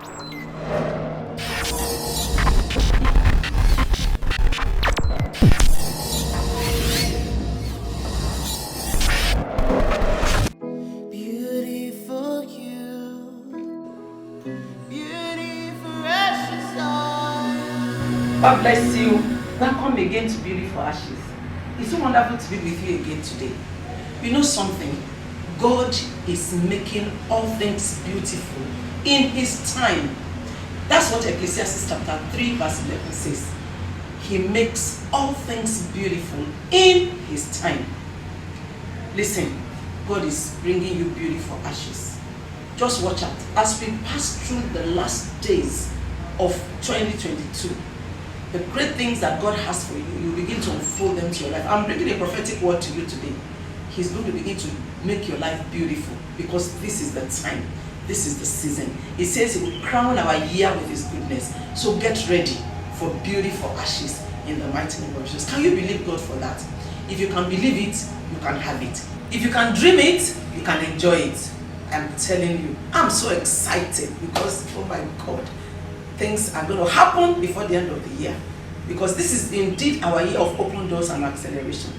God bless you. Welcome again to Beauty for Ashes. It's so wonderful to be with you again today. You know something? God is making all things beautiful in His time. That's what Ecclesiastes chapter 3 verse 11 says. He makes all things beautiful in His time. Listen, God is bringing you beauty for ashes. Just watch out as we pass through the last days of 2022. The great things that God has for you, you begin to unfold them to your life. I'm bringing a prophetic word to you today. He's going to begin to make your life beautiful because this is the time. This is the season. He says He will crown our year with His goodness. So get ready for beauty for ashes in the mighty name of Jesus. Can you believe God for that? If you can believe it, you can have it. If you can dream it, you can enjoy it. I'm telling you, I'm so excited because, oh my God, things are going to happen before the end of the year, because this is indeed our year of open doors and acceleration.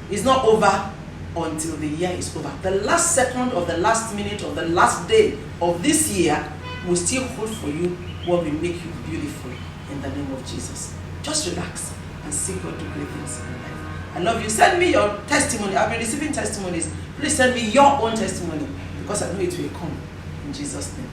It's not over until the year is over. The last second of the last minute of the last day of this year will still hold for you what will make you beautiful in the name of Jesus. Just relax and see God do great things in your life. I love you. Send me your testimony. I've been receiving testimonies. Please send me your own testimony because I know it will come in Jesus' name.